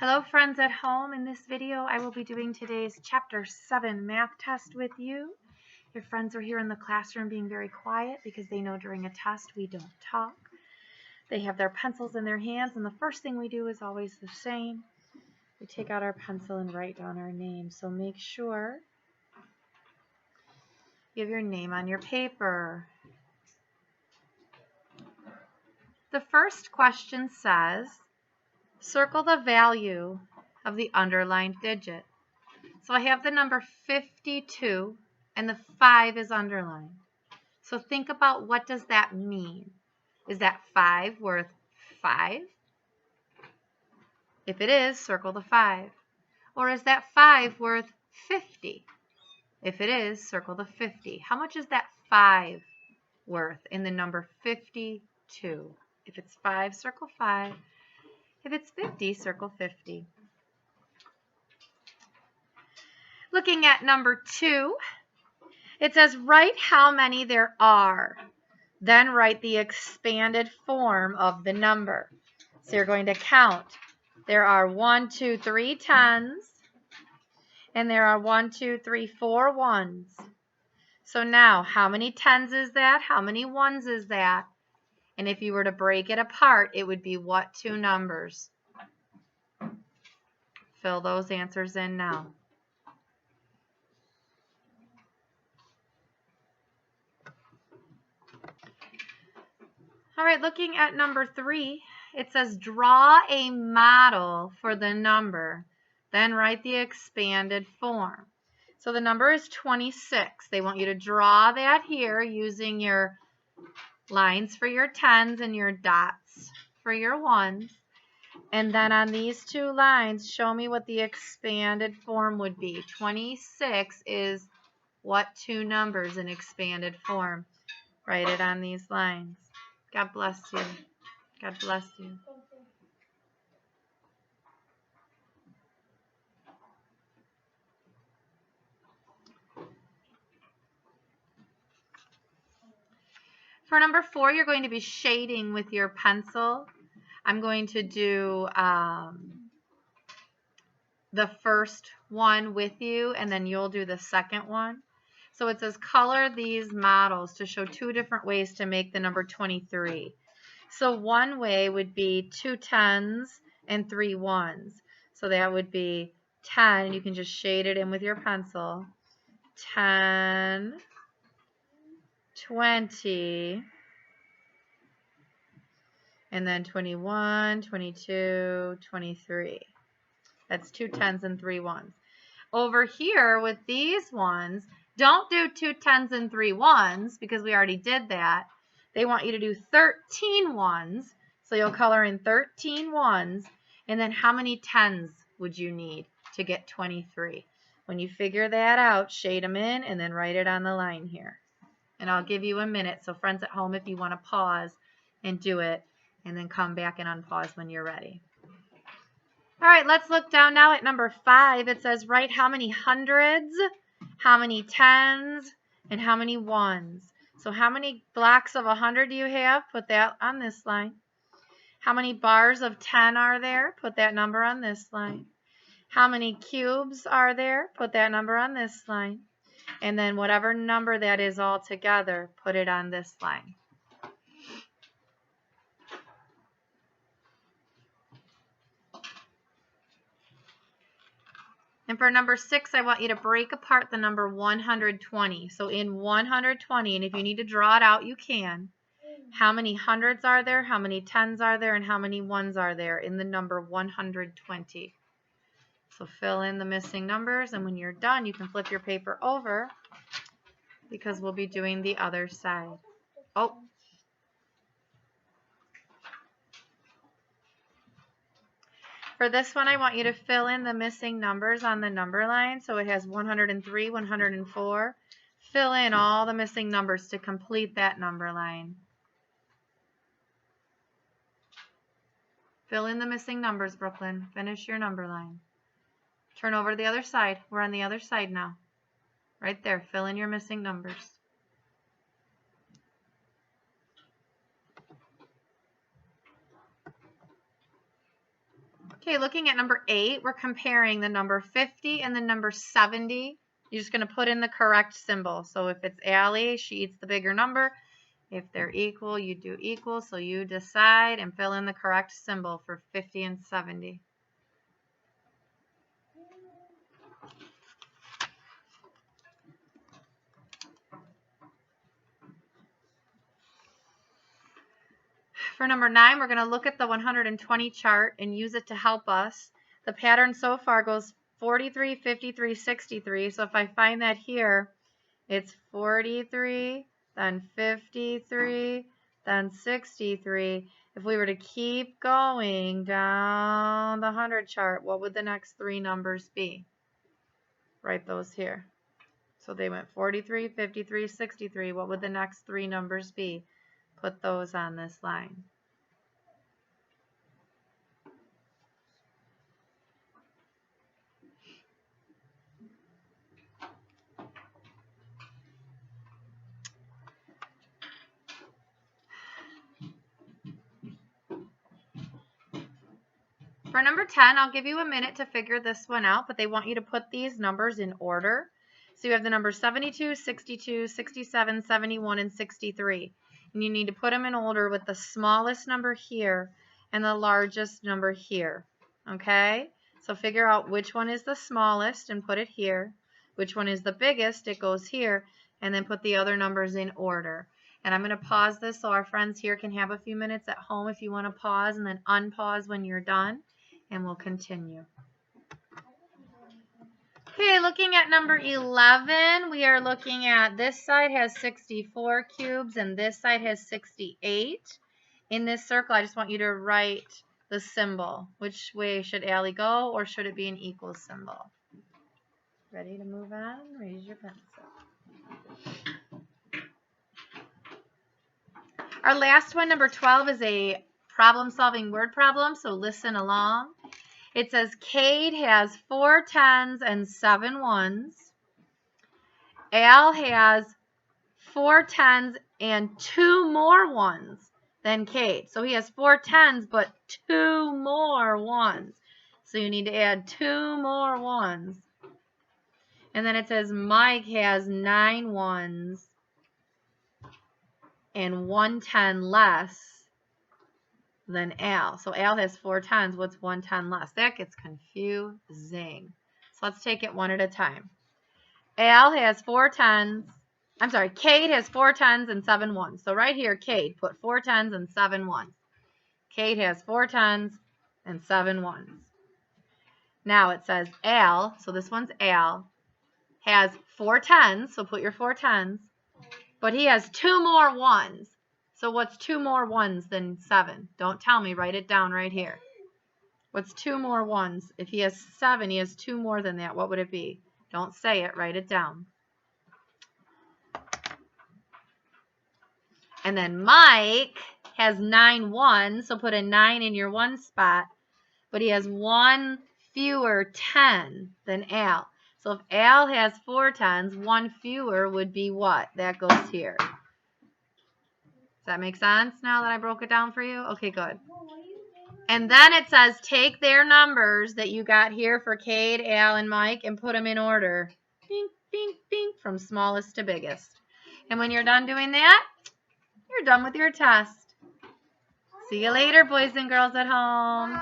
Hello friends at home. In this video I will be doing today's chapter 7 math test with you. Your friends are here in the classroom being very quiet because they know during a test we don't talk. They have their pencils in their hands and the first thing we do is always the same. We take out our pencil and write down our name. So make sure you have your name on your paper. The first question says, circle the value of the underlined digit. So I have the number 52 and the 5 is underlined. So think about, what does that mean? Is that 5 worth 5? If it is, circle the 5. Or is that 5 worth 50? If it is, circle the 50. How much is that 5 worth in the number 52? If it's 5, circle 5. If it's 50, circle 50. Looking at number 2, it says write how many there are. Then write the expanded form of the number. So you're going to count. There are 1, 2, 3 tens. And there are 1, 2, 3, 4 ones. So now, how many tens is that? How many ones is that? And if you were to break it apart, it would be what two numbers? Fill those answers in now. All right, looking at number 3, it says draw a model for the number, then write the expanded form. So the number is 26. They want you to draw that here using your lines for your tens and your dots for your ones. And then on these two lines, show me what the expanded form would be. 26 is what two numbers in expanded form? Write it on these lines. God bless you. God bless you. For number 4, you're going to be shading with your pencil. I'm going to do the first one with you, and then you'll do the second one. So it says color these models to show 2 different ways to make the number 23. So one way would be 2 tens and 3 ones. So that would be 10, and you can just shade it in with your pencil. 10, 20, and then 21, 22, 23. That's 2 tens and 3 ones. Over here with these ones, don't do 2 tens and 3 ones because we already did that. They want you to do 13 ones. So you'll color in 13 ones. And then how many tens would you need to get 23? When you figure that out, shade them in and then write it on the line here. And I'll give you a minute. So friends at home, if you want to pause and do it, and then come back and unpause when you're ready. All right, let's look down now at number 5. It says write how many hundreds, how many tens, and how many ones. So how many blocks of 100 do you have? Put that on this line. How many bars of 10 are there? Put that number on this line. How many cubes are there? Put that number on this line. And then whatever number that is all together, put it on this line. And for number 6, I want you to break apart the number 120. So in 120, and if you need to draw it out, you can. How many hundreds are there? How many tens are there? And how many ones are there in the number 120? So fill in the missing numbers, and when you're done, you can flip your paper over because we'll be doing the other side. Oh. For this one, I want you to fill in the missing numbers on the number line. So it has 103, 104. Fill in all the missing numbers to complete that number line. Fill in the missing numbers, Brooklyn. Finish your number line. Turn over to the other side. We're on the other side now. Right there. Fill in your missing numbers. Okay, looking at number 8, we're comparing the number 50 and the number 70. You're just going to put in the correct symbol. So if it's Allie, she eats the bigger number. If they're equal, you do equal. So you decide and fill in the correct symbol for 50 and 70. For number 9, we're going to look at the 120 chart and use it to help us. The pattern so far goes 43, 53, 63. So if I find that here, it's 43, then 53, then 63. If we were to keep going down the 100 chart, what would the next 3 numbers be? Write those here. So they went 43, 53, 63. What would the next 3 numbers be? Put those on this line. For number 10, I'll give you a minute to figure this one out, but they want you to put these numbers in order. So you have the numbers 72, 62, 67, 71, and 63. And you need to put them in order with the smallest number here and the largest number here. Okay? So figure out which one is the smallest and put it here. Which one is the biggest, it goes here. And then put the other numbers in order. And I'm going to pause this so our friends here can have a few minutes at home if you want to pause, and then unpause when you're done. And we'll continue. Okay, looking at number 11, we are looking at this side has 64 cubes and this side has 68. In this circle, I just want you to write the symbol. Which way should Allie go, or should it be an equal symbol? Ready to move on? Raise your pencil. Our last one, number 12, is a problem-solving word problem, so listen along. It says Cade has 4 10s and 7 1s. Al has 4 10s and 2 more 1s than Cade. So he has 4 10s, but 2 more 1s. So you need to add 2 more 1s. And then it says Mike has 9 1s and 1 10 less than Al. So Al has 4 10s. What's 1 10 less? That gets confusing. So let's take it one at a time. Al has 4 10s. I'm sorry, Cade has 4 10s and 7 1s. So right here, Cade, put 4 10s and 7 1s. Cade has 4 10s and 7 1s. Now it says Al, so this one's Al, has 4 10s, so put your 4 10s, but he has 2 more 1s. So what's 2 more 1s than 7? Don't tell me. Write it down right here. What's 2 more 1s? If he has 7, he has 2 more than that. What would it be? Don't say it. Write it down. And then Mike has 9 1s, so put a 9 in your 1 spot. But he has 1 fewer 10 than Al. So if Al has 4 10s, 1 fewer would be what? That goes here. Does that make sense now that I broke it down for you? Okay, good. And then it says take their numbers that you got here for Cade, Al, and Mike and put them in order. Bing, bing, bing, from smallest to biggest. And when you're done doing that, you're done with your test. See you later, boys and girls at home.